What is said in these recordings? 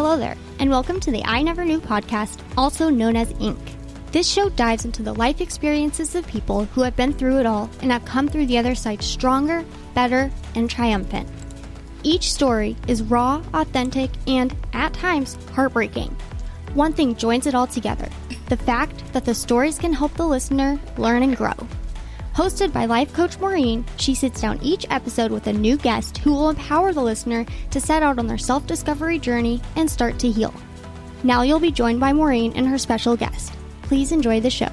Hello there, and welcome to the I Never Knew podcast, also known as Inc. This show dives into the life experiences of people who have been through it all and have come through the other side stronger, better, and triumphant. Each story is raw, authentic, and, at times, heartbreaking. One thing joins it all together, the fact that the stories can help the listener learn and grow. Hosted by life coach Maureen, she sits down each episode with a new guest who will empower the listener to set out on their self-discovery journey and start to heal. Now you'll be joined by Maureen and her special guest. Please enjoy the show.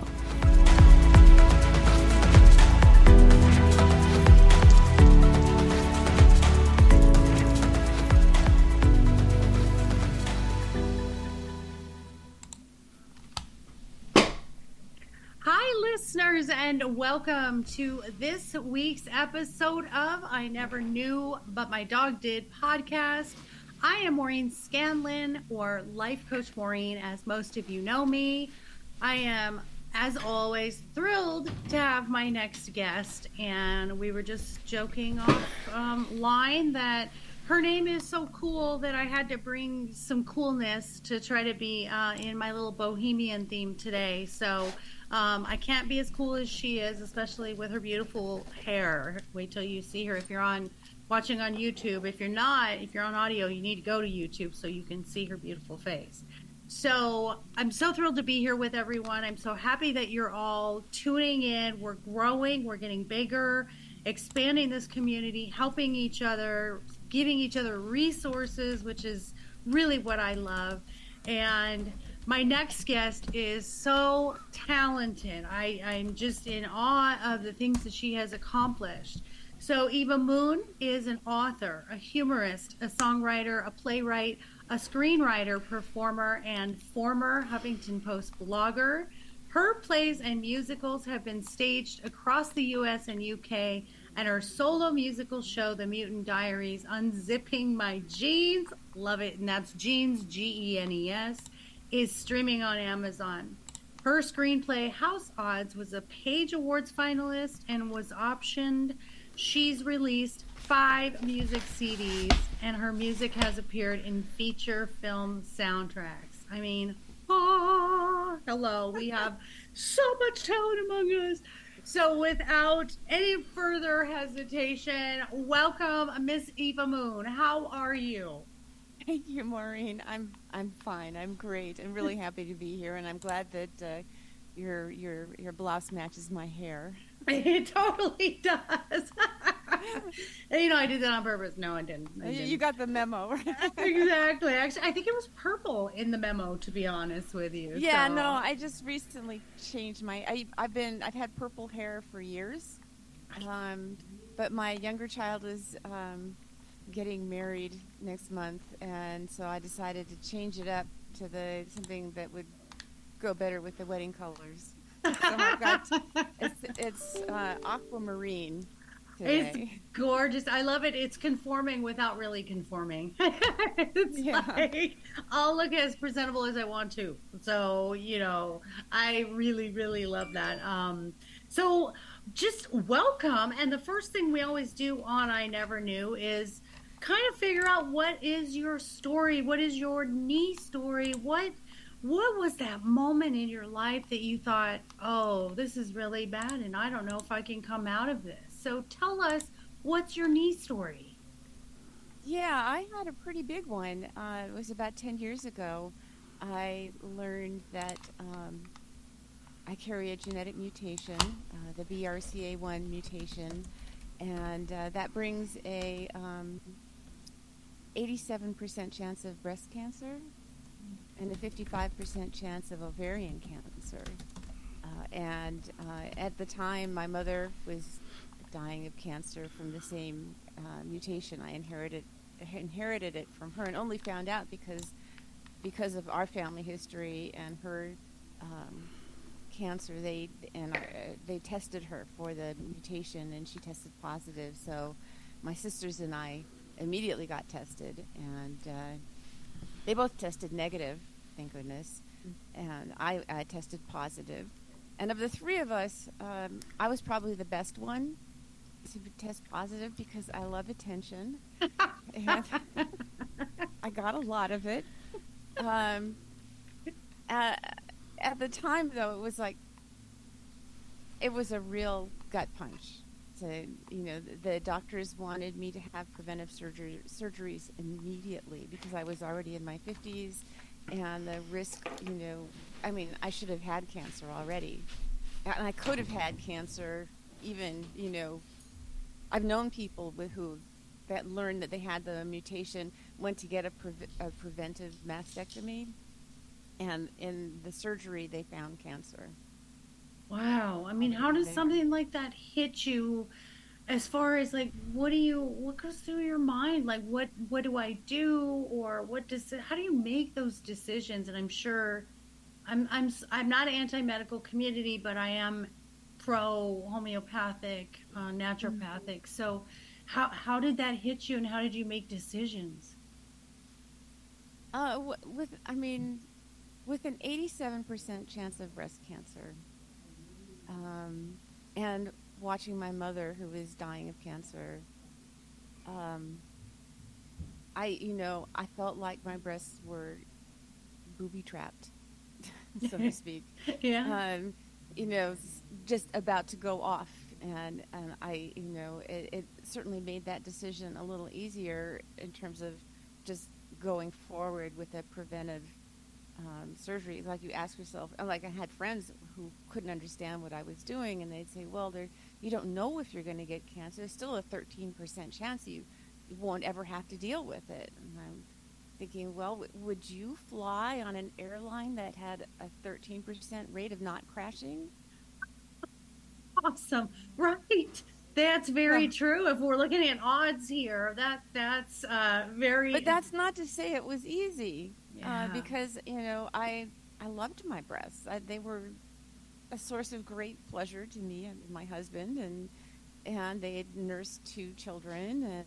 Listeners, and welcome to this week's episode of I Never Knew But My Dog Did podcast. I am Maureen Scanlon, or Life Coach Maureen, as most of you know me. I am, as always, thrilled to have my next guest, and we were just joking off line that her name is so cool that I had to bring some coolness to try to be in my little bohemian theme today. So I can't be as cool as she is, especially with her beautiful hair. Wait till you see her if you're watching on YouTube. If you're not, if you're on audio, you need to go to YouTube so you can see her beautiful face. So I'm so thrilled to be here with everyone. I'm so happy that you're all tuning in. We're growing, we're getting bigger, expanding this community, helping each other, giving each other resources, which is really what I love. And my next guest is so talented. I'm just in awe of the things that she has accomplished. So Eva Moon is an author, a humorist, a songwriter, a playwright, a screenwriter, performer, and former Huffington Post blogger. Her plays and musicals have been staged across the U.S. and U.K., and her solo musical show, The Mutant Diaries, Unzipping My Jeans, love it, and that's jeans, G-E-N-E-S, is streaming on Amazon. Her screenplay, House Odds, was a Page Awards finalist and was optioned. She's released 5 music CDs, and her music has appeared in feature film soundtracks. I mean, hello, we have so much talent among us. So without any further hesitation, welcome Miss Eva Moon. How are you? Thank you, Maureen. I'm fine. I'm great. I'm really happy to be here, and I'm glad that your blouse matches my hair. It totally does. And, I did that on purpose. No, I didn't. You got the memo. Exactly. Actually, I think it was purple in the memo, to be honest with you. Yeah, so. No, I just recently changed I've had purple hair for years, but my younger child is getting married next month, and so I decided to change it up to something that would go better with the wedding colors. So I've got it's aquamarine today. It's gorgeous. I love it. It's conforming without really conforming. It's like I'll look as presentable as I want to. So I really, really love that. So just welcome. And the first thing we always do on I Never Knew is kind of figure out what is your story, what is your knee story, what was that moment in your life that you thought, oh, this is really bad and I don't know if I can come out of this. So tell us, what's your knee story? Yeah, I had a pretty big one. It was about 10 years ago. I learned that I carry a genetic mutation, the BRCA1 mutation, and that brings a 87% chance of breast cancer and a 55% chance of ovarian cancer. And at the time, my mother was dying of cancer from the same mutation. I inherited it from her, and only found out because of our family history and her cancer. They tested her for the mutation, and she tested positive. So my sisters and I immediately got tested, and they both tested negative, thank goodness, and I tested positive. And of the three of us, I was probably the best one to test positive because I love attention. And I got a lot of it. Um, at the time, though, it was a real gut punch. So, the doctors wanted me to have preventive surgeries immediately because I was already in my 50s, and the risk, I mean, I should have had cancer already. And I could have had cancer even, I've known people that learned that they had the mutation, went to get a preventive mastectomy, and in the surgery they found cancer. Wow. I mean, how does something like that hit you as far as like what goes through your mind? Like what do I do, or how do you make those decisions? And I'm sure I'm not anti-medical community, but I am pro homeopathic, naturopathic. So how did that hit you, and how did you make decisions? With an 87% chance of breast cancer, and watching my mother who is dying of cancer, I felt like my breasts were booby trapped, so to speak. Yeah. Just about to go off, and it certainly made that decision a little easier in terms of just going forward with a preventive surgery. Like, you ask yourself, like, I had friends who couldn't understand what I was doing, and they'd say, well, you don't know if you're going to get cancer. There's still a 13% chance you won't ever have to deal with it. And I'm thinking, well, would you fly on an airline that had a 13% rate of not crashing? Awesome. Right. That's very true. If we're looking at odds here, that's very. But that's not to say it was easy, Yeah. because I loved my breasts. They were a source of great pleasure to me and my husband, and they had nursed 2 children,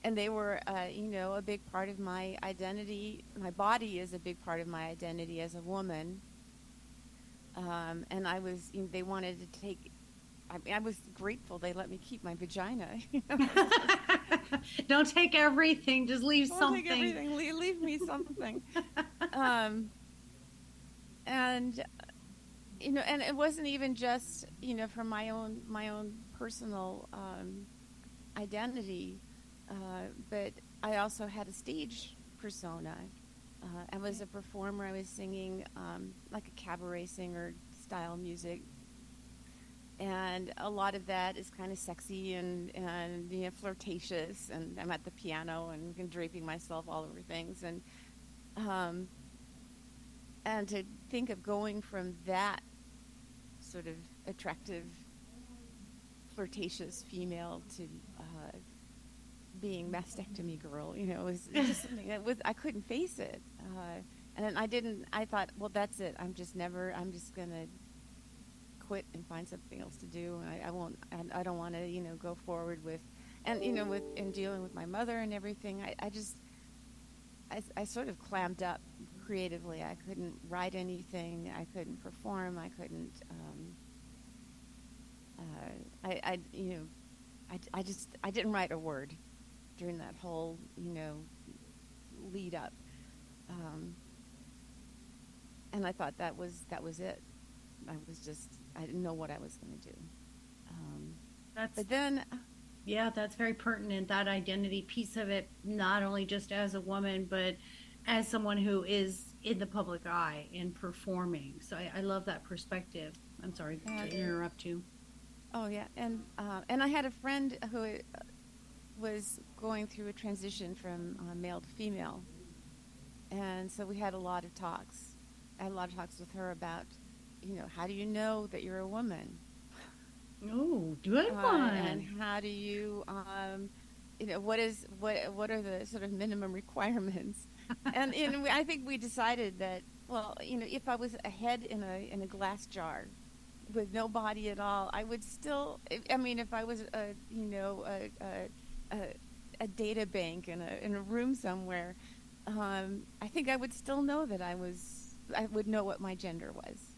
and they were a big part of my identity. My body is a big part of my identity as a woman, and they wanted to take. I was grateful they let me keep my vagina. Don't take everything. Just leave Don't something. take everything. Leave me something. And and it wasn't even just from my own personal identity, but I also had a stage persona. I was a performer. I was singing like a cabaret singer style music. And a lot of that is kind of sexy and flirtatious, and I'm at the piano and draping myself all over things, and to think of going from that sort of attractive, flirtatious female to being mastectomy girl, it was just something that I couldn't face it, and I thought, well, that's it. I'm just gonna quit and find something else to do. I don't want to go forward with, and with in dealing with my mother and everything. I sort of clammed up creatively. I couldn't write anything. I couldn't perform. I couldn't. I didn't write a word during that whole lead up, and I thought that was it. I didn't know what I was going to do. But then, yeah, that's very pertinent. That identity piece of it, not only just as a woman, but as someone who is in the public eye and performing. So I love that perspective. I'm sorry to interrupt you. Oh yeah, and I had a friend who was going through a transition from male to female, and so we had a lot of talks. I had a lot of talks with her about, how do you know that you're a woman? Oh, good one. And how do you, what are the sort of minimum requirements? and I think we decided that, well, if I was a head in a glass jar with no body at all, I would still. I mean, if I was a data bank in a room somewhere, I think I would still know that I would know what my gender was.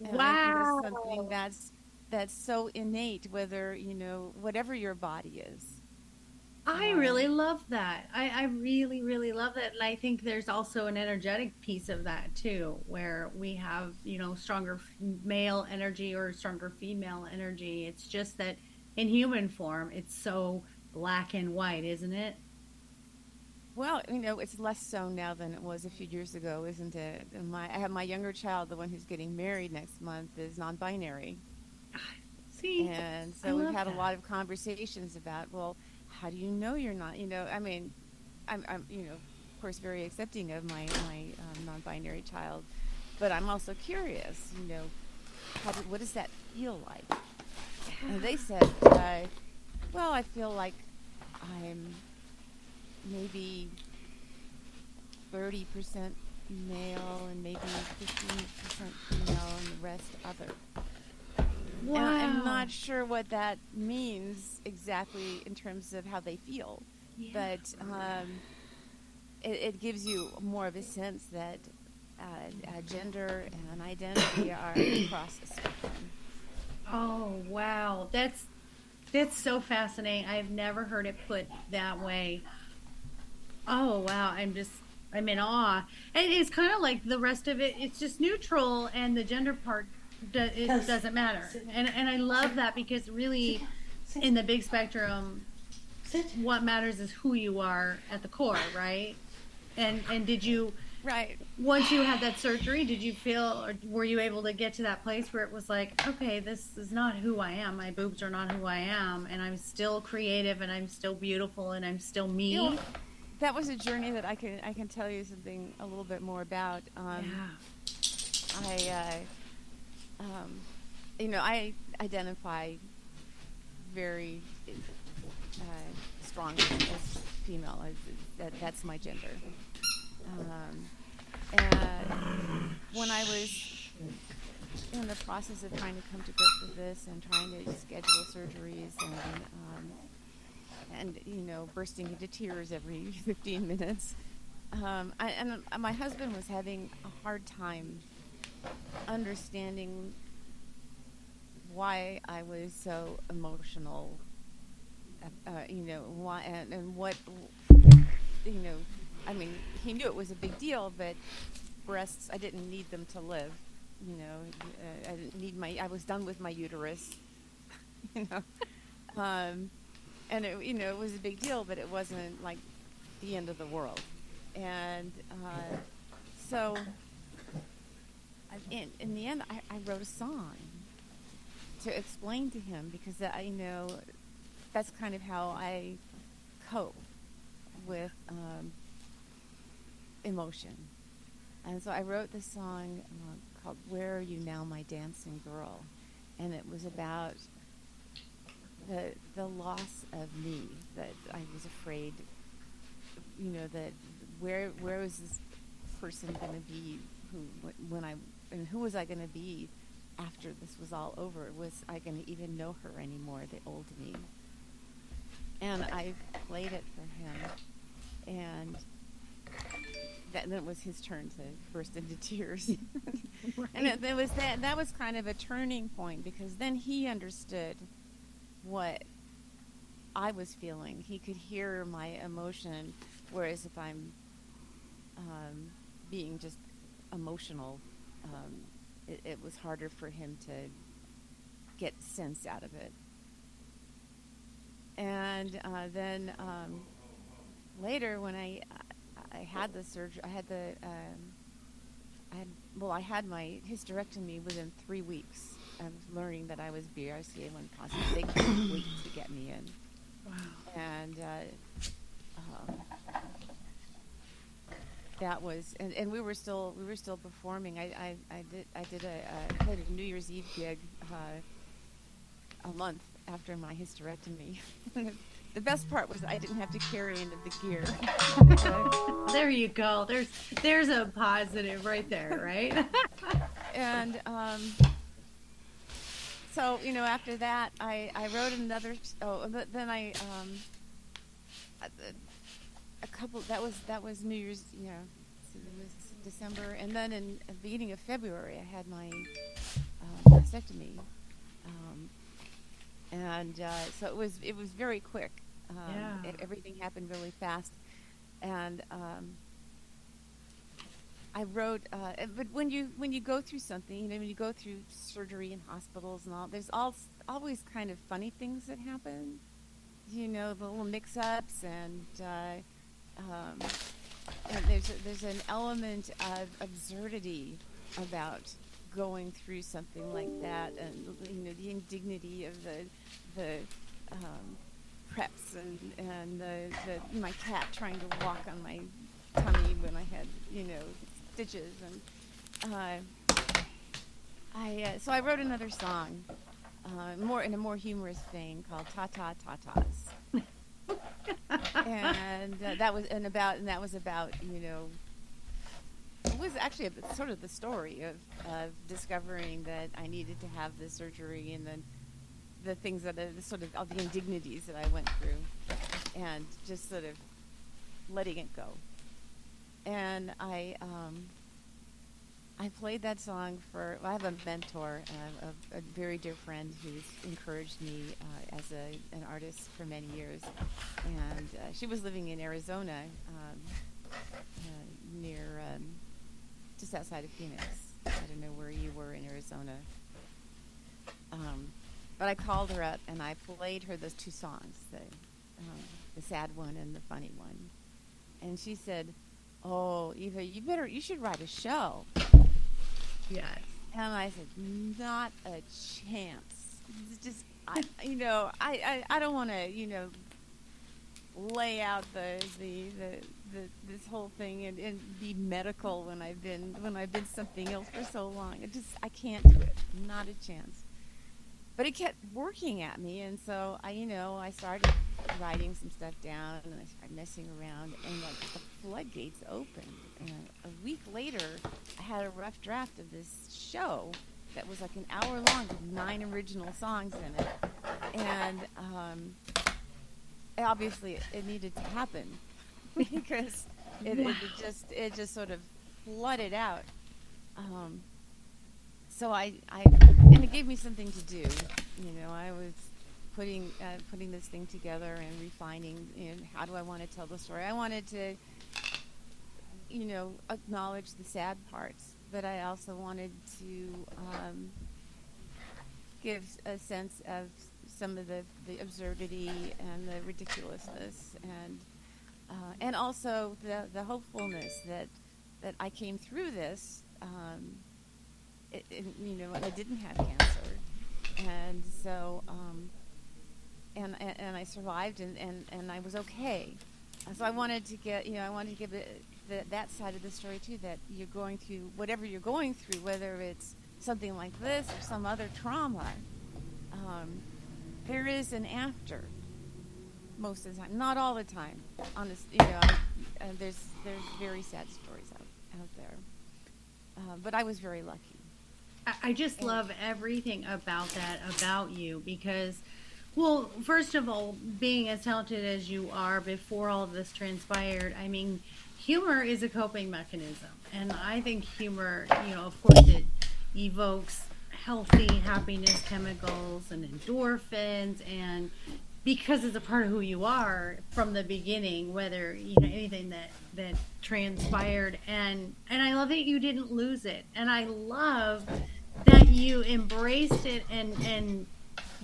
And wow. I think it's something that's so innate, whether whatever your body is. I really love that. I really, really love that. And I think there's also an energetic piece of that too, where we have, stronger male energy or stronger female energy. It's just that in human form, it's so black and white, isn't it? Well, it's less so now than it was a few years ago, isn't it? And I have my younger child, the one who's getting married next month, is non-binary. See, And I so we've love had a that. lot of conversations about, well, how do you know you're not? I mean, I'm of course, very accepting of my non-binary child, but I'm also curious, what does that feel like? And they said, well, I feel like I'm maybe 30% male and maybe 15% female and the rest other. Wow. And I'm not sure what that means exactly in terms of how they feel, but it gives you more of a sense that gender and identity are across the spectrum. Oh, wow. That's so fascinating. I've never heard it put that way. Oh, wow. I'm in awe. And it's kind of like the rest of it. It's just neutral, and the gender part, it doesn't matter. And I love that, because really, in the big spectrum, what matters is who you are at the core, right? And did you, Right. once you had that surgery, did you feel, or were you able to get to that place where it was like, okay, this is not who I am. My boobs are not who I am, and I'm still creative, and I'm still beautiful, and I'm still me. That was a journey that I can tell you something a little bit more about. I identify very strongly as female. That's my gender. And when I was in the process of trying to come to grips with this and trying to schedule surgeries and bursting into tears every 15 minutes, my husband was having a hard time understanding why I was so emotional, why and what, I mean, he knew it was a big deal, but breasts, I didn't need them to live, I didn't need I was done with my uterus, and it was a big deal, but it wasn't like the end of the world. And so in the end, I wrote a song to explain to him, because that's kind of how I cope with emotion. And so I wrote this song called "Where Are You Now, My Dancing Girl," and it was about the loss of me, that I was afraid, that where was this person going to be, who was I going to be after this was all over? Was I going to even know her anymore, the old me? And I played it for him, and then it was his turn to burst into tears. Right. And it was that was kind of a turning point, because then he understood what I was feeling. He could hear my emotion, whereas if I'm being just emotional, it was harder for him to get sense out of it. And then later, when I had the surgery, I had my hysterectomy within 3 weeks of learning that I was BRCA 1 positive. They couldn't wait to get me in. Wow. And that was, and we were still performing. I played a New Year's Eve gig a month after my hysterectomy. The best part was I didn't have to carry any of the gear. There you go. There's a positive right there, right? And so after that, I wrote another. Then I a couple. That was New Year's. So it was December, and then in the beginning of February, I had my mastectomy. And so it was very quick. Everything happened really fast. And I wrote, but when you go through something, when you go through surgery in hospitals and all, there's always kind of funny things that happen. The little mix-ups, and there's an element of absurdity about going through something like that, and the indignity of the preps, and the my cat trying to walk on my tummy when I had stitches, and so I wrote another song, in a more humorous vein, called Ta Ta Ta Ta's. And that was about it was actually sort of the story of discovering that I needed to have the surgery, and then the things that sort of all the indignities that I went through, and just sort of letting it go. And I played that song I have a mentor, a very dear friend who's encouraged me as an artist for many years. And she was living in Arizona, near, just outside of Phoenix. I don't know where you were in Arizona. But I called her up and I played her those two songs, the sad one and the funny one. And she said, "Oh, Eva, you should write a show." Yes. And I said, "Not a chance. It's just, I don't want to, lay out this whole thing and be medical when I've been something else for so long. I can't do it. Not a chance." But it kept working at me, and so I started writing some stuff down, and I started messing around, and the floodgates opened. And a week later, I had a rough draft of this show that was like an hour long with 9 original songs in it, and obviously it needed to happen because it just sort of flooded out. So and it gave me something to do. I was putting this thing together and refining. How do I want to tell the story? I wanted to, acknowledge the sad parts, but I also wanted to give a sense of some of the absurdity and the ridiculousness, and also the hopefulness that I came through this. I didn't have cancer, and so and I survived, and I was okay. So I wanted to give it that side of the story too, that you're going through whatever you're going through, whether it's something like this or some other trauma. There is an after. Most of the time, not all the time. There's very sad stories out there, but I was very lucky. I just love everything about that about you because, well, first of all, being as talented as you are before all of this transpired, I mean, humor is a coping mechanism. And I think humor, of course, it evokes healthy happiness chemicals and endorphins, and because it's a part of who you are from the beginning, whether anything that transpired, and I love that you didn't lose it, and I love that you embraced it and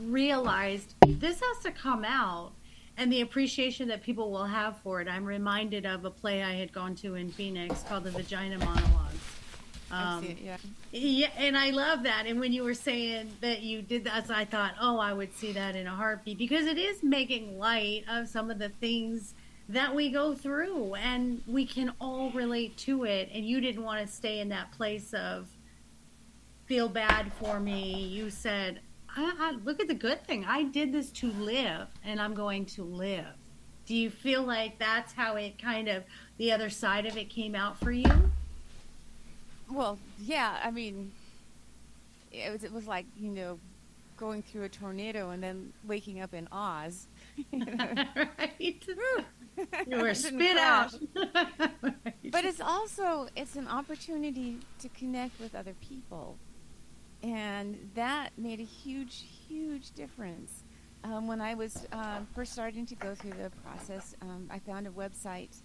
realized this has to come out, and the appreciation that people will have for it. I'm reminded of a play I had gone to in Phoenix called The Vagina Monologues. I see it, yeah. Yeah, and I love that. And when you were saying that you did that, I thought, I would see that in a heartbeat, because it is making light of some of the things that we go through, and we can all relate to it. And you didn't want to stay in that place of feel bad for me. You said, I look at the good thing. I did this to live, and I'm going to live. Do you feel like that's how it kind of, the other side of it came out for you? Well, yeah, I mean, it was like, going through a tornado and then waking up in Oz. Right. You were spit out. Right. But it's an opportunity to connect with other people. And that made a huge, huge difference. When I was first starting to go through the process, I found a website.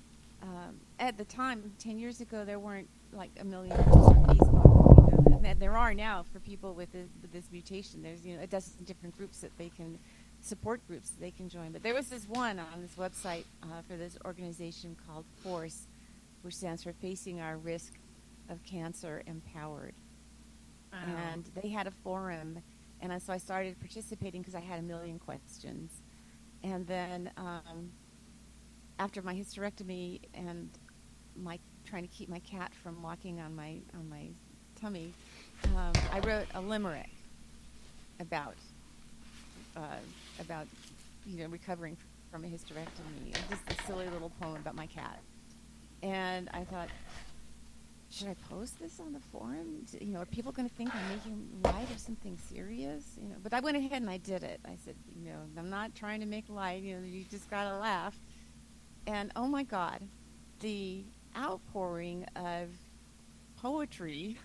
At the time, 10 years ago, there weren't like a million groups on Facebook. You know, and there are now for people with this mutation. There's a dozen different groups that they can support groups that they can join. But there was this one on this website for this organization called FORCE, which stands for Facing Our Risk of Cancer Empowered. Wow. And they had a forum, and so I started participating because I had a million questions. And then after my hysterectomy and my trying to keep my cat from walking on my tummy, I wrote a limerick about recovering from a hysterectomy, just a silly little poem about my cat. And I thought, should I post this on the forum? Are people going to think I'm making light of something serious? But I went ahead and I did it. I said, I'm not trying to make light. You just got to laugh. And oh my God, the outpouring of poetry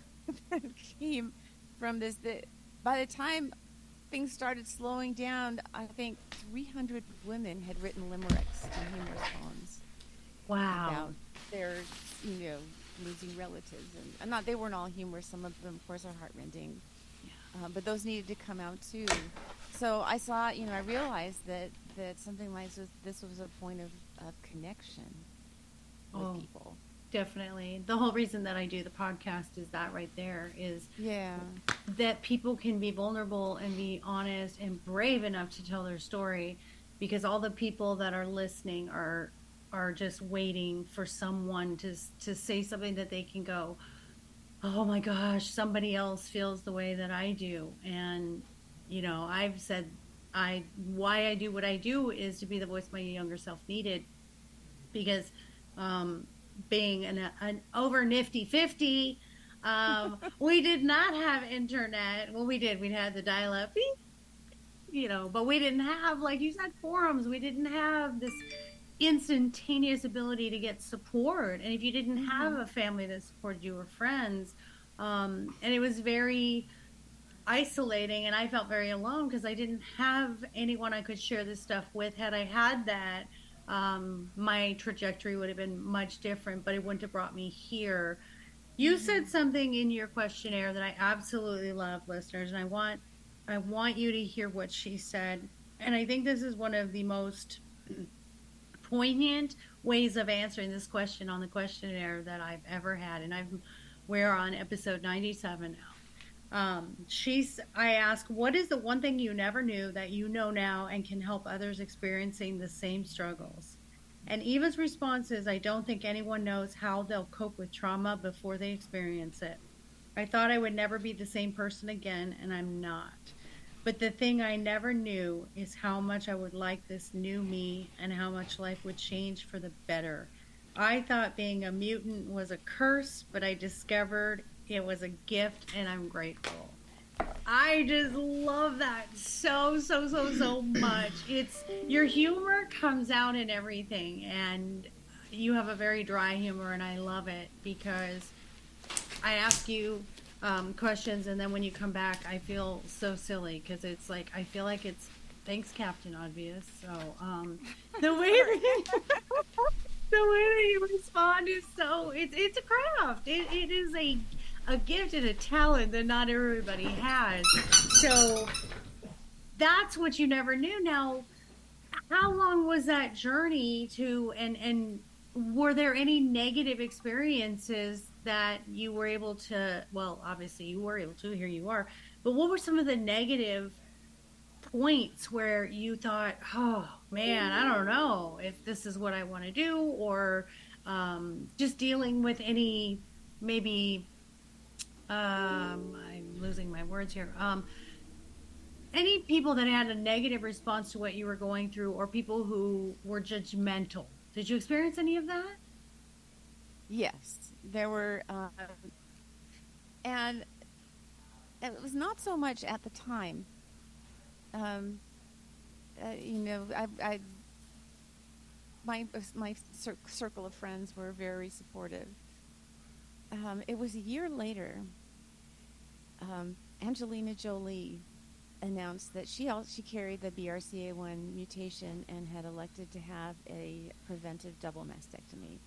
that came from this. By the time things started slowing down, I think 300 women had written limericks and humorous poems. Wow. About their, losing relatives. And not, they weren't all humorous. Some of them, of course, are heartrending. Yeah. But those needed to come out, too. So I saw, I realized that something like this was a point of connection with people. Definitely. The whole reason that I do the podcast is that right there is that people can be vulnerable and be honest and brave enough to tell their story, because all the people that are listening are just waiting for someone to say something that they can go, oh my gosh, somebody else feels the way that I do. And, I've said why I do what I do is to be the voice my younger self needed, because being an over nifty 50, we did not have internet. Well, we did. We had the dial-up, but we didn't have, like you said, forums. We didn't have this instantaneous ability to get support. And if you didn't have a family that supported you or friends, and it was very isolating, and I felt very alone because I didn't have anyone I could share this stuff with. Had I had that, my trajectory would have been much different, but it wouldn't have brought me here. You said something in your questionnaire that I absolutely love, listeners, and I want you to hear what she said. And I think this is one of the most poignant ways of answering this question on the questionnaire that I've ever had. And we're on episode 97 now. I ask, what is the one thing you never knew that you know now and can help others experiencing the same struggles? And Eva's response is, I don't think anyone knows how they'll cope with trauma before they experience it. I thought I would never be the same person again, and I'm not. But the thing I never knew is how much I would like this new me and how much life would change for the better. I thought being a mutant was a curse, but I discovered it was a gift, and I'm grateful. I just love that so much. It's your humor comes out in everything, and you have a very dry humor, and I love it because I ask you questions, and then when you come back, I feel so silly because it's like I feel like it's thanks, Captain Obvious. So the way that you respond is so it's a craft. It is a gift and a talent that not everybody has. So that's what you never knew. Now, how long was that journey to, and were there any negative experiences that you were able to, well, obviously you were able to, here you are, but what were some of the negative points where you thought, oh man, I don't know if this is what I want to do, or just dealing with any, maybe, I'm losing my words here. Any people that had a negative response to what you were going through, or people who were judgmental. Did you experience any of that? Yes, there were, and it was not so much at the time. My circle of friends were very supportive. It was a year later. Angelina Jolie announced that she carried the BRCA1 mutation and had elected to have a preventive double mastectomy.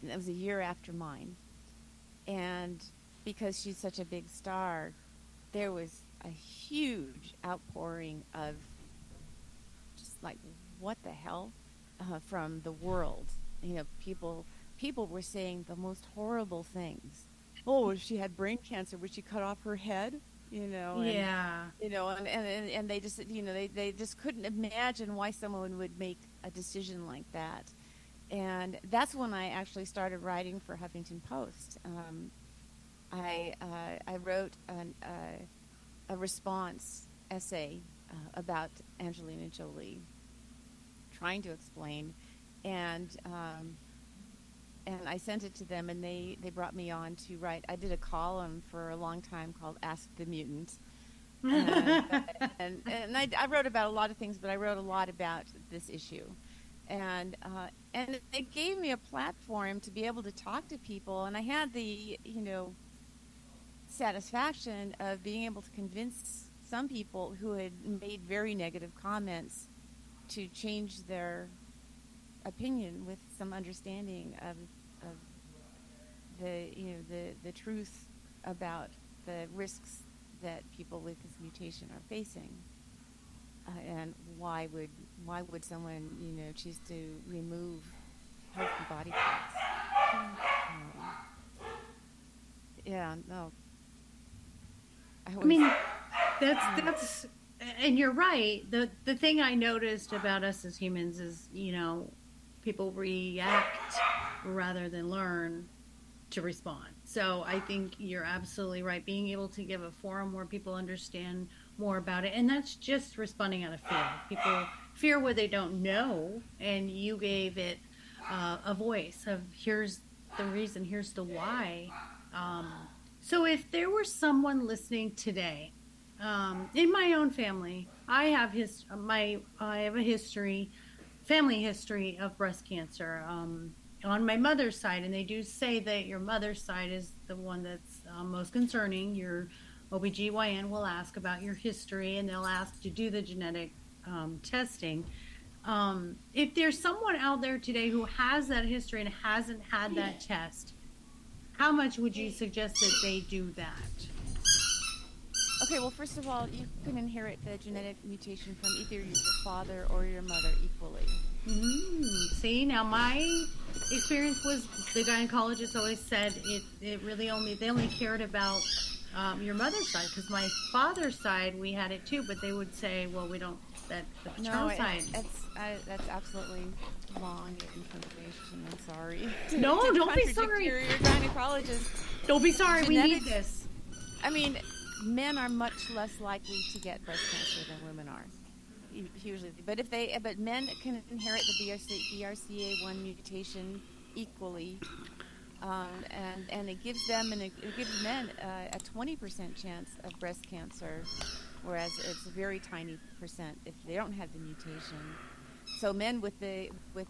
And that was a year after mine. And because she's such a big star, there was a huge outpouring of just like, what the hell, from the world. You know, people were saying the most horrible things. Oh, she had brain cancer. Would she cut off her head? You know, and, Yeah. you know, and they just, you know, they just couldn't imagine why someone would make a decision like that. And that's when I actually started writing for Huffington Post. I wrote a response essay about Angelina Jolie, trying to explain, and I sent it to them, and they brought me on to write. I did a column for a long time called Ask the Mutant. And I wrote about a lot of things, but I wrote a lot about this issue. And it gave me a platform to be able to talk to people, and I had the, you know, satisfaction of being able to convince some people who had made very negative comments to change their opinion with some understanding of the, you know, the truth about the risks that people with this mutation are facing, and why would someone, you know, choose to remove healthy body parts? Yeah, no. I mean, that's, and you're right. The thing I noticed about us as humans is, you know, people react rather than learn to respond. So I think you're absolutely right. Being able to give a forum where people understand more about it, and that's just responding out of fear. People fear what they don't know, and you gave it a voice of, here's the reason, here's the why. So if there were someone listening today, in my own family, I have a family history of breast cancer on my mother's side, and they do say that your mother's side is the one that's most concerning. Your OBGYN will ask about your history, and they'll ask to do the genetic testing. If there's someone out there today who has that history and hasn't had that test, how much would you suggest that they do that? Okay, well, first of all, you can inherit the genetic mutation from either your father or your mother equally. See, now my experience was, the gynecologist always said they only cared about your mother's side, because my father's side, we had it too, but they would say, well, we don't, that the paternal side. That's absolutely wrong information. I'm sorry. No, don't be sorry. Your gynecologist. Don't be sorry. Genetics, we need this. I mean, men are much less likely to get breast cancer than women are, usually. But men can inherit the BRCA1 mutation equally, and it gives men a 20% chance of breast cancer, whereas it's a very tiny percent if they don't have the mutation. So men with the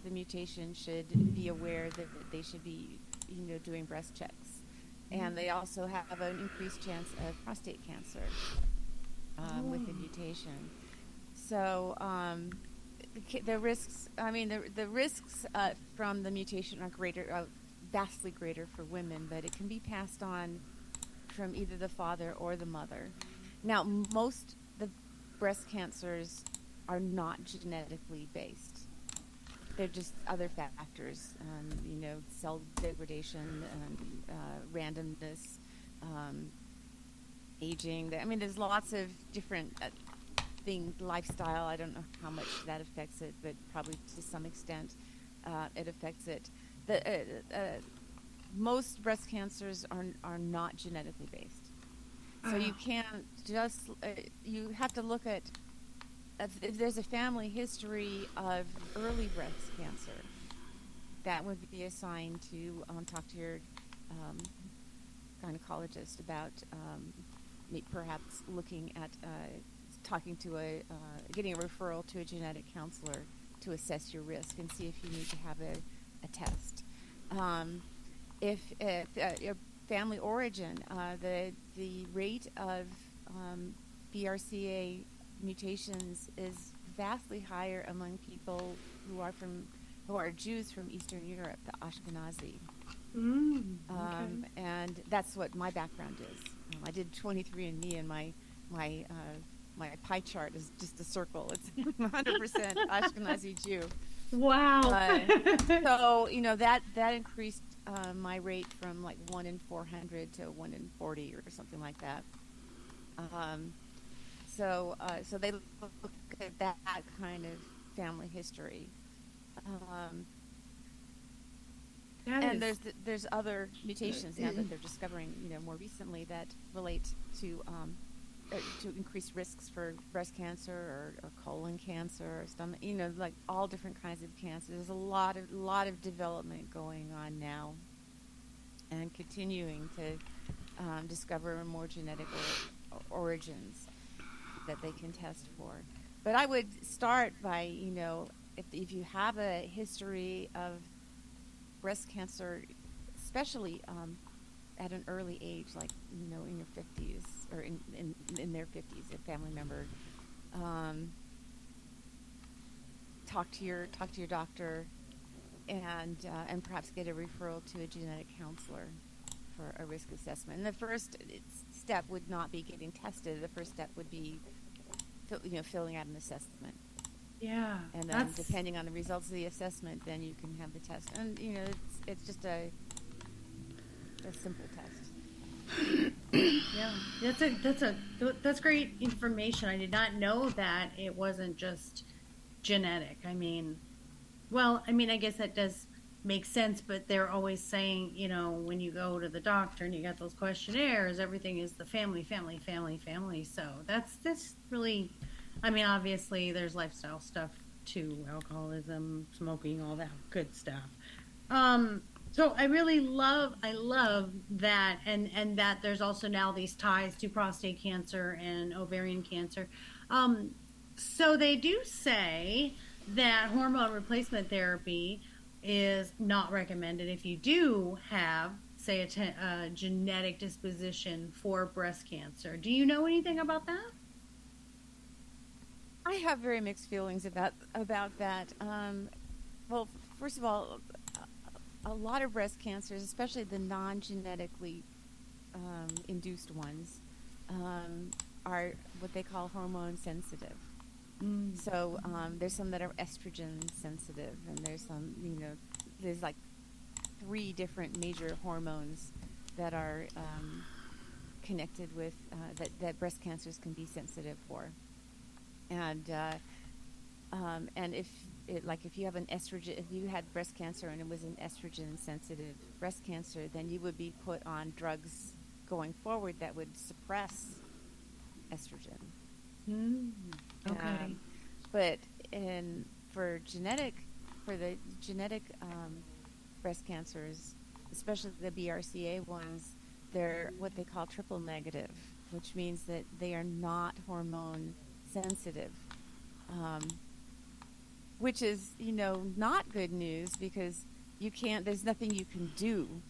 mutation should be aware that they should be, you know, doing breast checks, and they also have an increased chance of prostate cancer with the mutation. So the risks, the risks from the mutation are greater, vastly greater for women, but it can be passed on from either the father or the mother. Now, most the breast cancers are not genetically based. They're just other factors, you know, cell degradation, randomness, aging. I mean, there's lots of different things, lifestyle. I don't know how much that affects it, but probably to some extent it affects it. Most breast cancers are not genetically based. So you can't just, you have to look at, if there's a family history of early breast cancer, that would be a sign to talk to your gynecologist about perhaps looking at talking to getting a referral to a genetic counselor to assess your risk and see if you need to have a test. If your family origin, the rate of BRCA mutations is vastly higher among people who are Jews from Eastern Europe, the Ashkenazi. Okay. And that's what my background is. I did 23andMe, and my pie chart is just a circle. It's 100% Ashkenazi Jew. Wow. So that increased my rate from like 1 in 400 to 1 in 40 or something like that. So they look at that kind of family history. And there's other mutations now that they're discovering, more recently that relate to increased risks for breast cancer or colon cancer or stomach, like all different kinds of cancer. There's a lot of development going on now, and continuing to discover more genetic origins that they can test for. But I would start by, if you have a history of breast cancer, especially at an early age, like in your 50s or in their 50s, a family member, talk to your doctor, and perhaps get a referral to a genetic counselor for a risk assessment. And the first step would not be getting tested. The first step would be filling out an assessment. Yeah. And then depending on the results of the assessment, then you can have the test. And it's just a simple test. Yeah. That's great information. I did not know that it wasn't just genetic. I guess that does make sense, but they're always saying, when you go to the doctor and you got those questionnaires, everything is the family. So that's really, obviously there's lifestyle stuff too, alcoholism, smoking, all that good stuff. So I love that, and that there's also now these ties to prostate cancer and ovarian cancer. So they do say that hormone replacement therapy is not recommended if you do have, say, a genetic disposition for breast cancer. Do you know anything about that? I have very mixed feelings about that. Well, first of all, a lot of breast cancers, especially the non-genetically induced ones, are what they call hormone sensitive. So there's some that are estrogen sensitive, and there's some, there's like 3 different major hormones that are connected with that breast cancers can be sensitive for. And if you have an estrogen, if you had breast cancer and it was an estrogen sensitive breast cancer, then you would be put on drugs going forward that would suppress estrogen. Okay. But for the genetic breast cancers, especially the BRCA ones, they're what they call triple negative, which means that they are not hormone sensitive, which is not good news, because there's nothing you can do.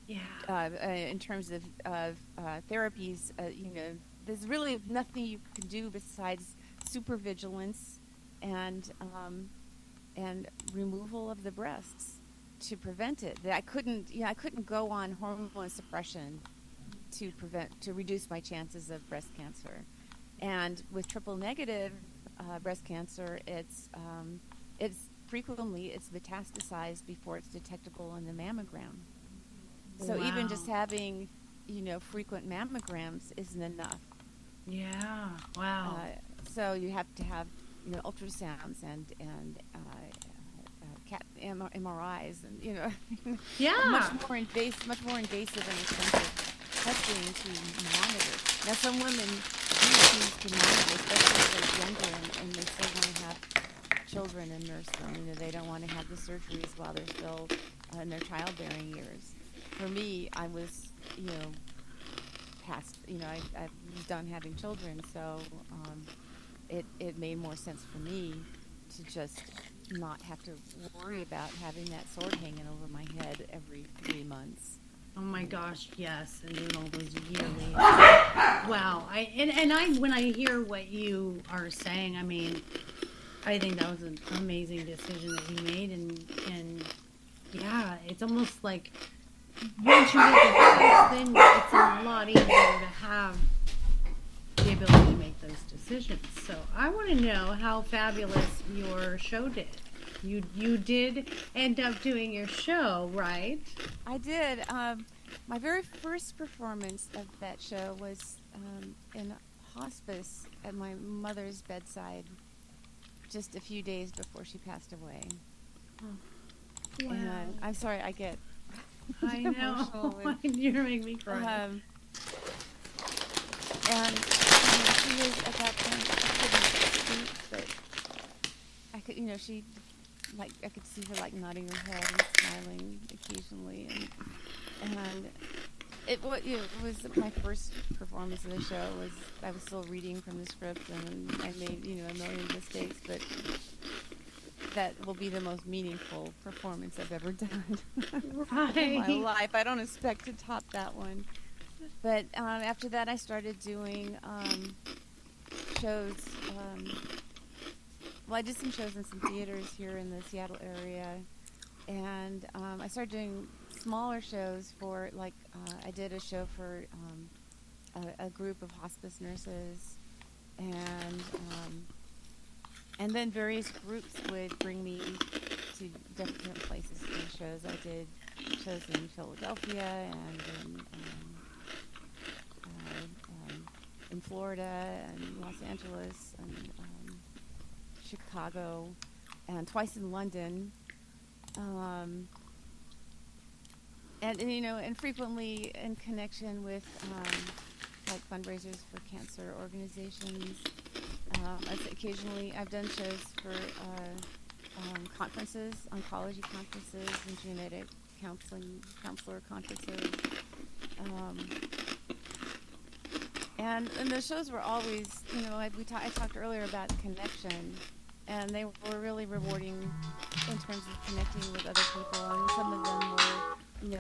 In terms of therapies, there's really nothing you can do besides supervigilance and removal of the breasts to prevent it. I couldn't go on hormone suppression to reduce my chances of breast cancer. And with triple negative breast cancer, it's frequently metastasized before it's detectable in the mammogram. So even just having frequent mammograms isn't enough. Yeah. Wow. So you have to have ultrasounds and MRIs and much more invasive and expensive testing to monitor. Now some women do choose to monitor, especially if they're younger and they still want to have children and nurse them. They don't want to have the surgeries while they're still in their childbearing years. For me, I was past. I was done having children, so it made more sense for me to just not have to worry about having that sword hanging over my head every 3 months. Oh my gosh, yes, and doing all those yearly. Wow, I when I hear what you are saying, I mean, I think that was an amazing decision that you made, and yeah, it's almost like once you make a choice, then it's a lot easier to have the ability to make those decisions. So I want to know how fabulous your show did. You did end up doing your show, right? I did. My very first performance of that show was in hospice at my mother's bedside just a few days before she passed away. Oh. Wow. And I'm sorry, I get I know. You're making me cry. And she was at that point, I couldn't speak, but I could, she, like, I could see her like nodding her head and smiling occasionally, and it was my first performance of the show. I was still reading from the script, and I made a million mistakes, but that will be the most meaningful performance I've ever done in my life. I don't expect to top that one. But after that, I started doing shows. Well, I did some shows in some theaters here in the Seattle area, and I started doing smaller shows for, like, I did a show for a group of hospice nurses, and then various groups would bring me to different places to do shows. I did shows in Philadelphia and in Florida and Los Angeles and Chicago, and twice in London, and frequently in connection with like fundraisers for cancer organizations. Occasionally, I've done shows for conferences, oncology conferences, and genetic counselor conferences. And the shows were always, I talked earlier about connection, and they were really rewarding in terms of connecting with other people. And some of them were,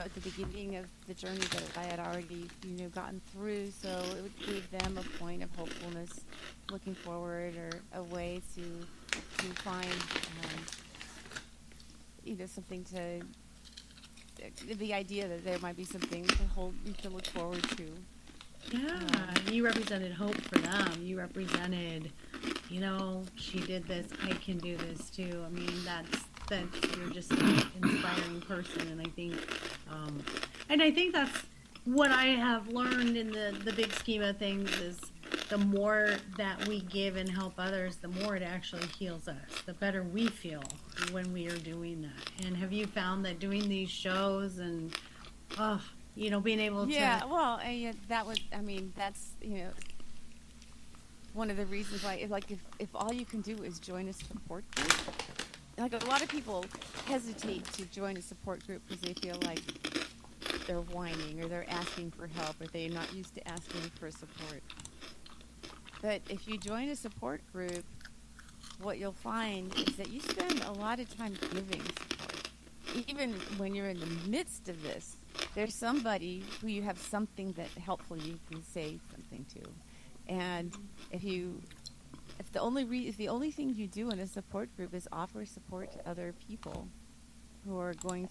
at the beginning of the journey that I had already, gotten through. So it would give them a point of hopefulness, looking forward, or a way to find, something to, the idea that there might be something to look forward to. Yeah, you represented hope for them. You represented, she did this, I can do this too. I mean, that's you're just an inspiring person, and I think that's what I have learned in the big scheme of things is the more that we give and help others, the more it actually heals us. The better we feel when we are doing that. And have you found that doing these shows and being able to... Yeah, well, that's, one of the reasons why, if all you can do is join a support group, like a lot of people hesitate to join a support group because they feel like they're whining or they're asking for help or they're not used to asking for support. But if you join a support group, what you'll find is that you spend a lot of time giving support. Even when you're in the midst of this, there's somebody who you have something that helpful you can say something to. And if the only thing you do in a support group is offer support to other people who are going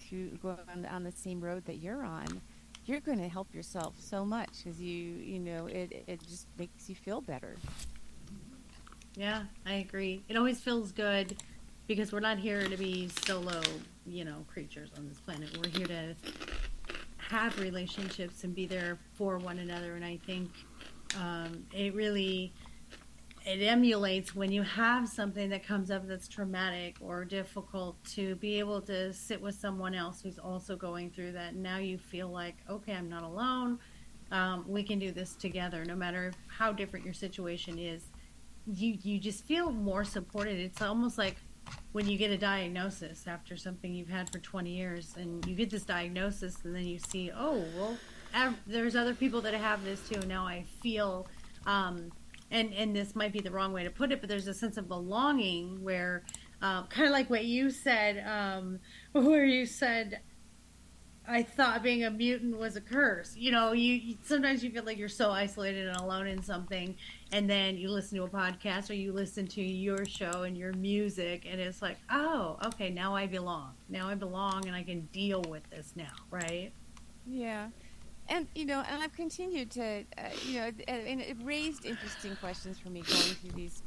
on the same road that you're on, you're going to help yourself so much because it just makes you feel better. Yeah, I agree. It always feels good because we're not here to be solo, creatures on this planet. We're here to have relationships and be there for one another. And I think it emulates when you have something that comes up that's traumatic or difficult to be able to sit with someone else who's also going through that. And now you feel like, okay, I'm not alone. We can do this together, no matter how different your situation is. You just feel more supported. It's almost like when you get a diagnosis after something you've had for 20 years and you get this diagnosis and then you see, oh, well, there's other people that have this too. Now I feel, and this might be the wrong way to put it, but there's a sense of belonging where, kind of like what you said, where you said, I thought being a mutant was a curse. You sometimes you feel like you're so isolated and alone in something, and then you listen to a podcast or you listen to your show and your music, and it's like, oh, okay, now I belong. Now I belong, and I can deal with this now, right? Yeah. And and I've continued to, and it raised interesting questions for me going through these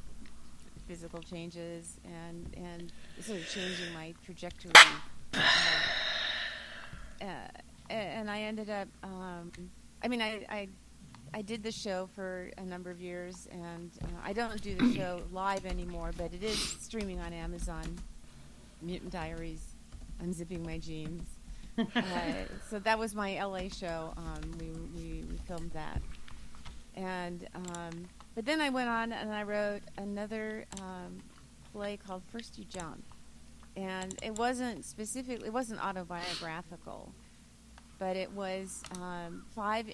physical changes and sort of changing my trajectory. Uh, and I ended up, I did the show for a number of years, and I don't do the show live anymore, but it is streaming on Amazon. Mutant Diaries, Unzipping My Jeans. So that was my LA show. We filmed that, and but then I went on and I wrote another play called First You Jump, and it wasn't autobiographical, but it was five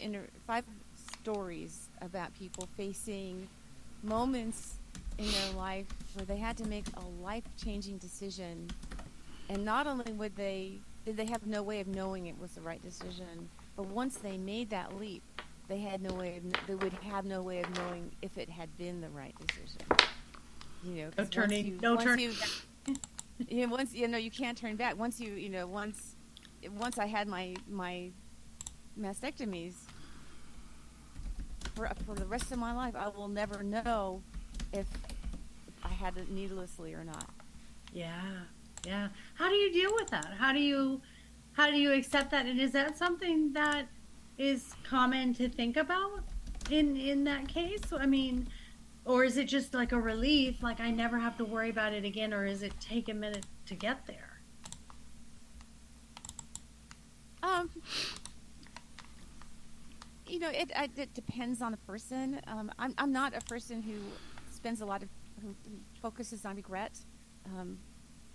stories about people facing moments in their life where they had to make a life-changing decision, and not only did they have no way of knowing it was the right decision, but once they made that leap, they would have no way of knowing if it had been the right decision. No turning. You can't turn back. Once I had my mastectomies, for the rest of my life, I will never know if I had it needlessly or not. Yeah. How do you deal with that? How do you accept that? And is that something that is common to think about in that case? I mean, or is it just like a relief, like I never have to worry about it again, or is it take a minute to get there? It depends on the person. I'm not a person who who focuses on regret.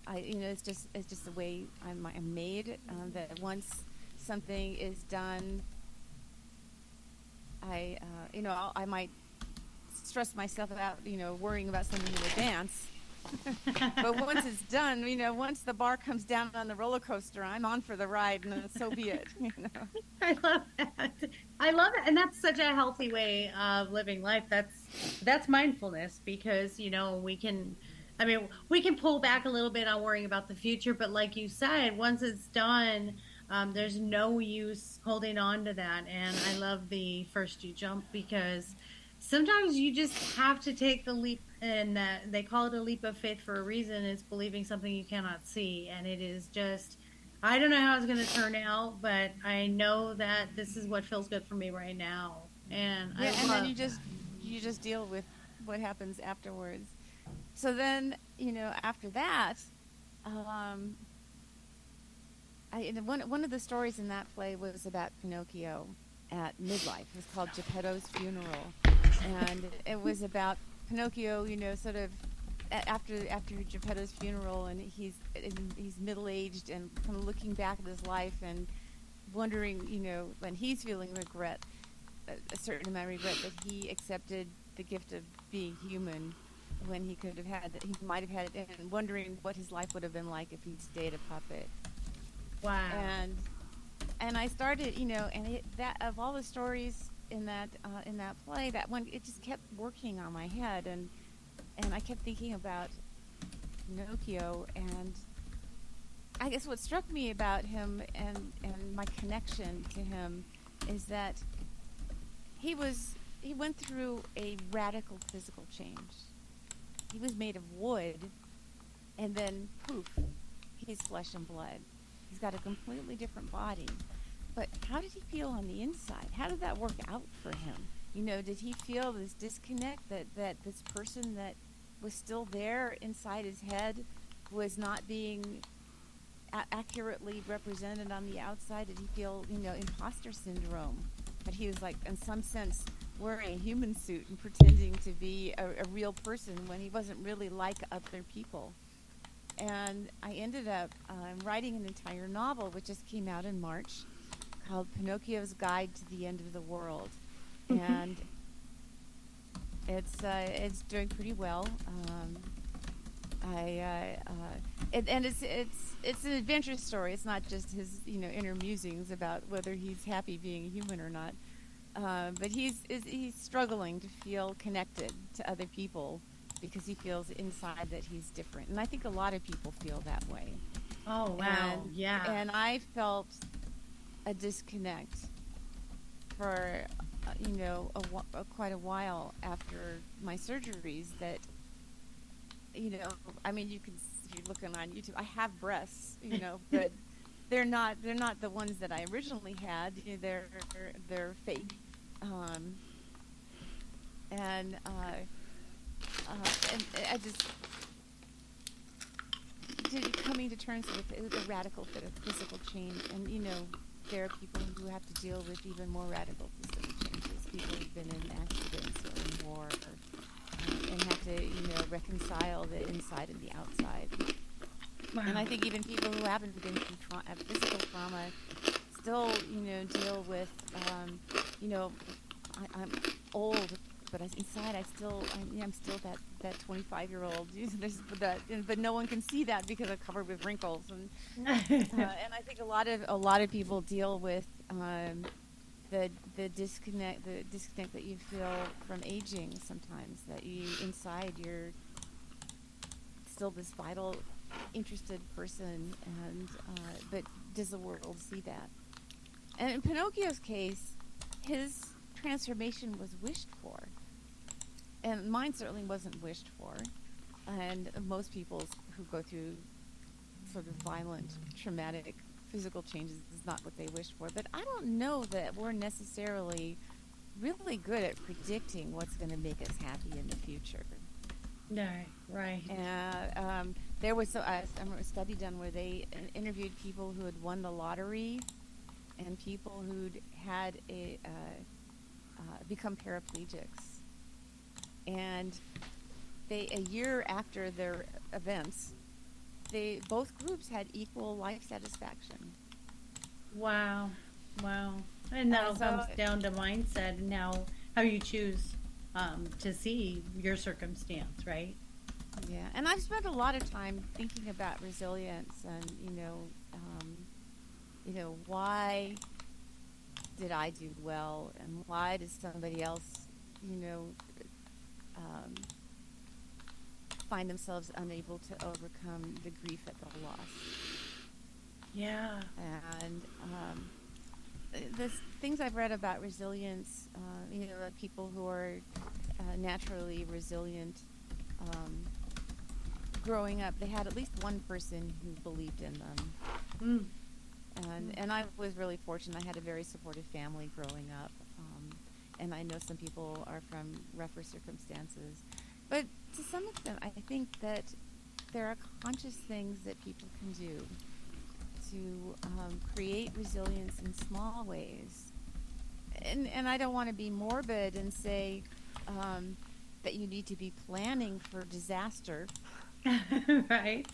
It's just the way I'm made. That once something is done, I might stress myself out, worrying about something in advance. But once it's done, once the bar comes down on the roller coaster, I'm on for the ride, and so be it. I love that, and that's such a healthy way of living life. That's mindfulness, because we can pull back a little bit on worrying about the future, but like you said, once it's done, there's no use holding on to that. And I love the First You Jump, because sometimes you just have to take the leap, and they call it a leap of faith for a reason. It's believing something you cannot see, and it is just, I don't know how it's going to turn out, but I know that this is what feels good for me right now. And then you just deal with what happens afterwards. So then, after that, one of the stories in that play was about Pinocchio at midlife. It was called Geppetto's Funeral, and it was about Pinocchio, sort of after Geppetto's funeral, and he's middle-aged and kind of looking back at his life and wondering, when he's feeling regret, a certain amount of regret that he accepted the gift of being human when he might have had it, and wondering what his life would have been like if he'd stayed a puppet. Wow. And I started, that of all the stories in that play, that one, it just kept working on my head, and I kept thinking about Pinocchio, and I guess what struck me about him and my connection to him is that he went through a radical physical change. He was made of wood, and then poof, he's flesh and blood. He's got a completely different body. But how did he feel on the inside? How did that work out for him? Did he feel this disconnect that this person that was still there inside his head was not being accurately represented on the outside? Did he feel, imposter syndrome? That he was, like, in some sense, wearing a human suit and pretending to be a real person when he wasn't really like other people? And I ended up writing an entire novel, which just came out in March, called Pinocchio's Guide to the End of the World. And it's doing pretty well. And it's an adventure story. It's not just his inner musings about whether he's happy being a human or not. But he's struggling to feel connected to other people because he feels inside that he's different. And I think a lot of people feel that way. Oh, wow. Yeah. And I felt a disconnect for, quite a while after my surgeries that, I mean, you can, if you're looking on YouTube, I have breasts, but they're not the ones that I originally had. They're fake. And I just coming to terms with the radical physical change, and there are people who have to deal with even more radical physical changes. People who've been in accidents or in war, and have to reconcile the inside and the outside. Wow. And I think even people who haven't been through physical trauma still deal with I'm old, but inside I'm still that 25-year-old. But no one can see that because I'm covered with wrinkles, and I think a lot of people deal with the disconnect that you feel from aging sometimes. That inside you're still this vital, interested person, and but does the world see that? And in Pinocchio's case, his transformation was wished for, and mine certainly wasn't wished for. And most people who go through sort of violent, traumatic physical changes is not what they wish for. But I don't know that we're necessarily really good at predicting what's going to make us happy in the future. Right. There was a study done where they interviewed people who had won the lottery and people who'd had become paraplegics. And a year after their events, both groups had equal life satisfaction. Wow. And that all comes down to mindset and how you choose to see your circumstance, right? Yeah, and I've spent a lot of time thinking about resilience and why did I do well and why did somebody else find themselves unable to overcome the grief at the loss. Yeah. And the things I've read about resilience, people who are naturally resilient, growing up, they had at least one person who believed in them. And I was really fortunate. I had a very supportive family growing up. And I know some people are from rougher circumstances. But to some extent, I think that there are conscious things that people can do to create resilience in small ways. And I don't want to be morbid and say that you need to be planning for disaster. Right.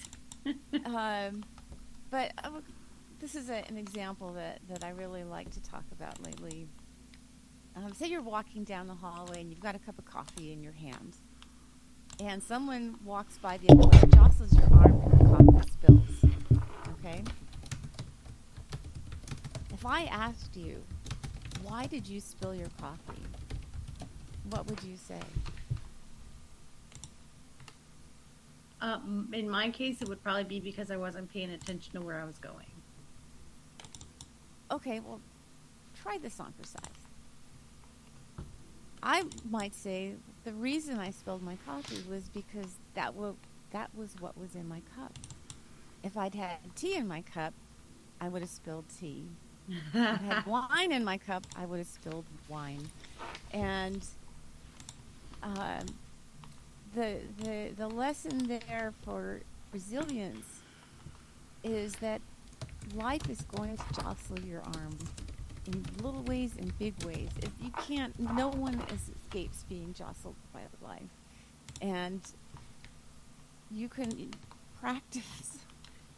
But this is an example that I really like to talk about lately. Say you're walking down the hallway and you've got a cup of coffee in your hand, and someone walks by the other way, jostles your arm, and the coffee spills. Okay? If I asked you, why did you spill your coffee? What would you say? In my case, it would probably be because I wasn't paying attention to where I was going. Okay, well, try this on for size. I might say the reason I spilled my coffee was because that was what was in my cup. If I'd had tea in my cup, I would have spilled tea. If I had wine in my cup, I would have spilled wine. And the lesson there for resilience is that life is going to jostle your arm in little ways and big ways. No one escapes being jostled by life. And you can practice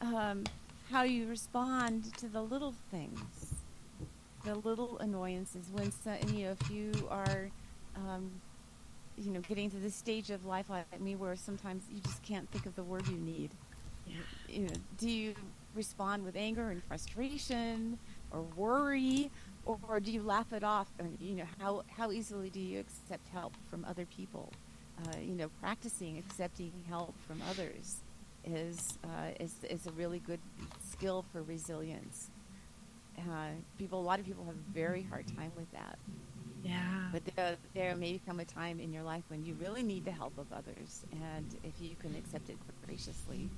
how you respond to the little things, the little annoyances. When if you are getting to this stage of life like me where sometimes you just can't think of the word you need. Yeah. Do you respond with anger and frustration or worry, or do you laugh it off? And, how easily do you accept help from other people? Practicing accepting help from others is a really good skill for resilience. A lot of people have a very hard time with that. Yeah. But there may come a time in your life when you really need the help of others, and if you can accept it graciously,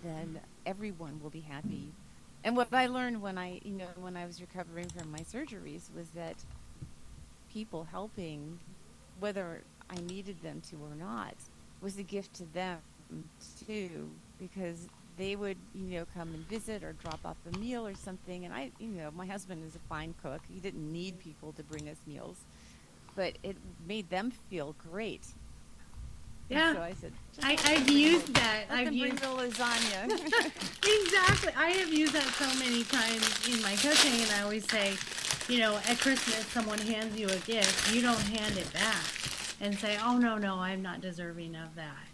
then everyone will be happy. And what I learned when I was recovering from my surgeries was that people helping, whether I needed them to or not, was a gift to them too, because they would, come and visit or drop off a meal or something. And my husband is a fine cook. He didn't need people to bring us meals, but it made them feel great. Yeah. And so I said, I've used that. Let them bring the lasagna. Exactly. I have used that so many times in my coaching, and I always say, at Christmas, someone hands you a gift, you don't hand it back and say, oh, no, I'm not deserving of that.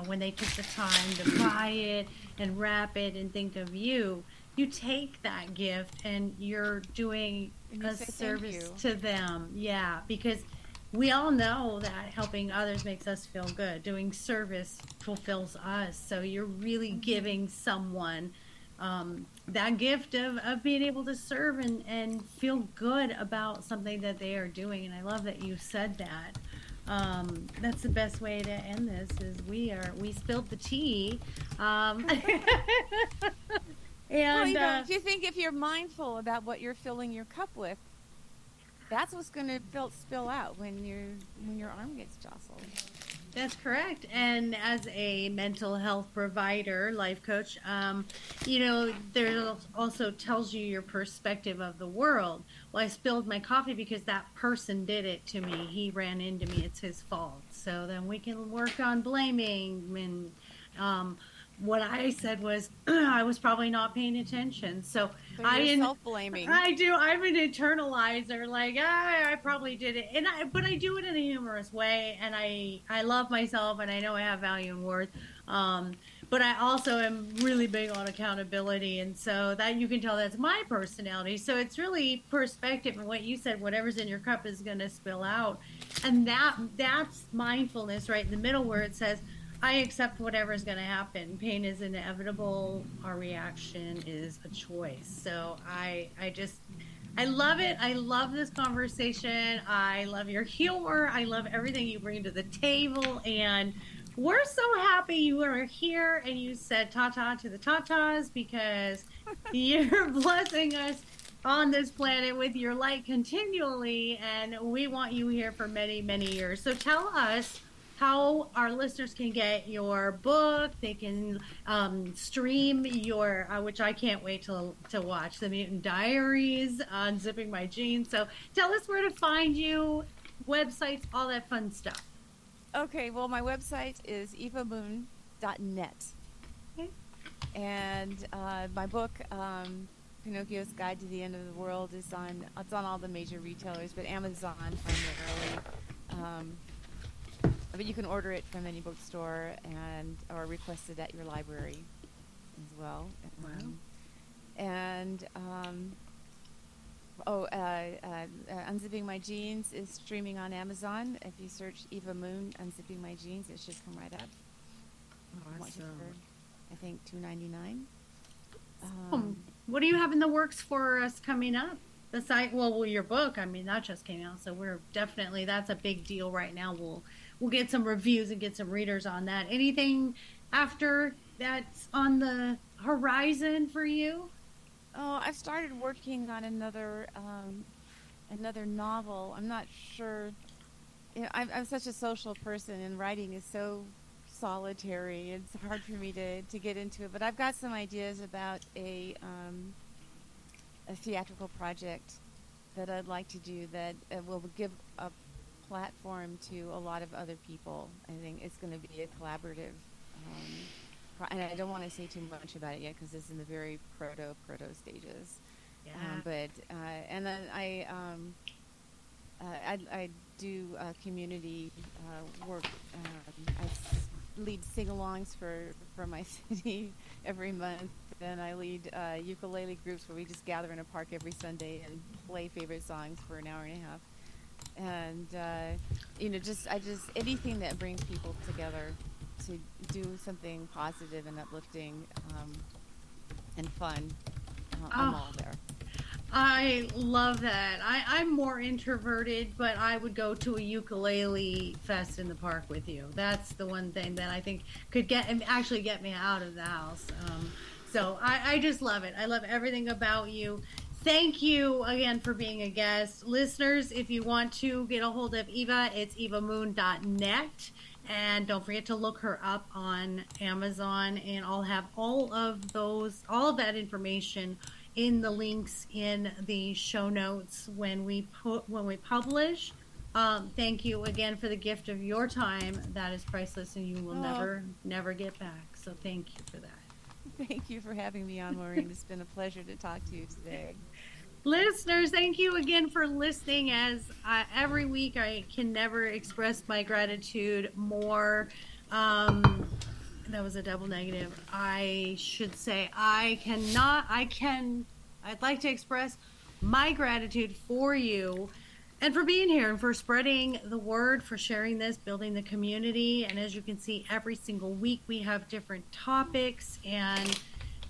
When they took the time to buy it and wrap it and think of you, you take that gift and you're doing a service to them. Yeah, because we all know that helping others makes us feel good. Doing service fulfills us. So you're really giving someone that gift of being able to serve and feel good about something that they are doing. And I love that you said that. That's the best way to end this is we spilled the tea. And do you think if you're mindful about what you're filling your cup with, that's what's going to spill out when your arm gets jostled. That's correct. And as a mental health provider, life coach, there also tells you your perspective of the world. Well, I spilled my coffee because that person did it to me. He ran into me. It's his fault. So then we can work on blaming. And what I said was I was probably not paying attention. So you're self-blaming. I do. I'm an internalizer. Like I probably did it, but I do it in a humorous way, and I love myself, and I know I have value and worth. But I also am really big on accountability, and so that you can tell that's my personality. So it's really perspective, and what you said, whatever's in your cup is going to spill out, and that's mindfulness right in the middle where it says, I accept whatever is going to happen. Pain is inevitable. Our reaction is a choice. So I love it. I love this conversation. I love your humor. I love everything you bring to the table. And we're so happy you are here and you said ta-ta to the tatas because you're blessing us on this planet with your light continually. And we want you here for many, many years. So tell us how our listeners can get your book. They can stream your, which I can't wait to watch, The Mutant Diaries, Unzipping My Jeans. So tell us where to find you, websites, all that fun stuff. Okay, well, my website is evamoon.net. Okay. And my book, Pinocchio's Guide to the End of the World, it's on all the major retailers, but Amazon primarily. But you can order it from any bookstore or request it at your library as well. Wow. Unzipping My Jeans is streaming on Amazon. If you search Eva Moon Unzipping My Jeans, it should come right up. Awesome. I think $2.99. What do you have in the works for us coming up? Well, your book, that just came out, so we're definitely, that's a big deal right now. We'll get some reviews and get some readers on that. Anything after that's on the horizon for you? Oh, I've started working on another novel. I'm not sure. I'm such a social person, and writing is so solitary. It's hard for me to get into it. But I've got some ideas about a theatrical project that I'd like to do that will give a platform to a lot of other people. I think it's going to be a collaborative, and I don't want to say too much about it yet because it's in the very proto stages. Yeah. And then I do community work. Lead sing-alongs for my city every month. Then I lead ukulele groups where we just gather in a park every Sunday and play favorite songs for an hour and a half. And just anything that brings people together to do something positive and uplifting and fun. I'm all there. I love that. I'm more introverted, but I would go to a ukulele fest in the park with you. That's the one thing that I think could actually get me out of the house. So I just love it. I love everything about you. Thank you again for being a guest. Listeners, if you want to get a hold of Eva, it's evamoon.net. And don't forget to look her up on Amazon, and I'll have all of that information in the links in the show notes when we publish. Thank you again for the gift of your time. That is priceless, and you will never get back. So thank you for that. Thank you for having me on, Maureen. It's been a pleasure to talk to you today. Listeners, thank you again for listening. As every week, I can never express my gratitude more. That was a double negative. I should say I'd like to express my gratitude for you and for being here and for spreading the word, for sharing this, building the community. And as you can see, every single week we have different topics, and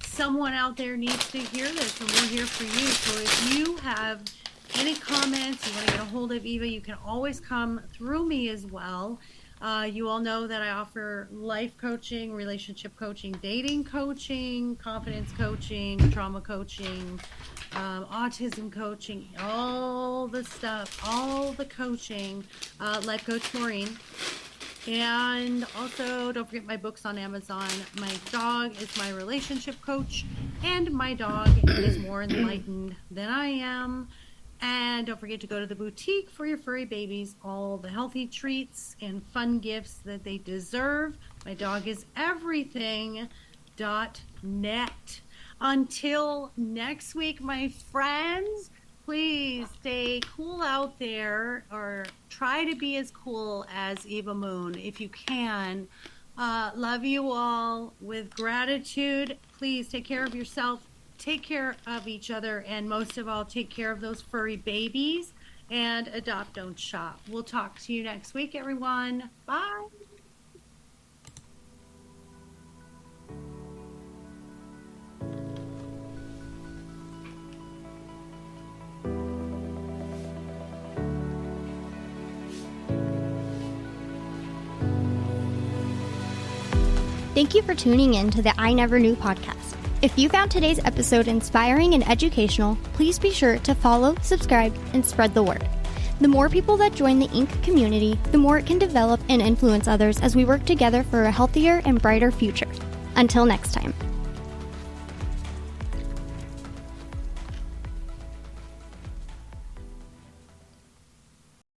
someone out there needs to hear this, and we're here for you. So if you have any comments, you want to get a hold of Eva, you can always come through me as well. You all know that I offer life coaching, relationship coaching, dating coaching, confidence coaching, trauma coaching, autism coaching, all the stuff, all the coaching, Life Coach Maureen. And also, don't forget my books on Amazon. My dog is my relationship coach, and my dog is more enlightened than I am. And don't forget to go to the boutique for your furry babies, all the healthy treats and fun gifts that they deserve. My dog is everything.net. Until next week, my friends, please stay cool out there, or try to be as cool as Eva Moon if you can. Love you all with gratitude. Please take care of yourself. Take care of each other, and most of all, take care of those furry babies, and adopt, don't shop. We'll talk to you next week, everyone. Bye. Thank you for tuning in to the I Never Knew podcast. If you found today's episode inspiring and educational, please be sure to follow, subscribe, and spread the word. The more people that join the Inc. community, the more it can develop and influence others as we work together for a healthier and brighter future. Until next time.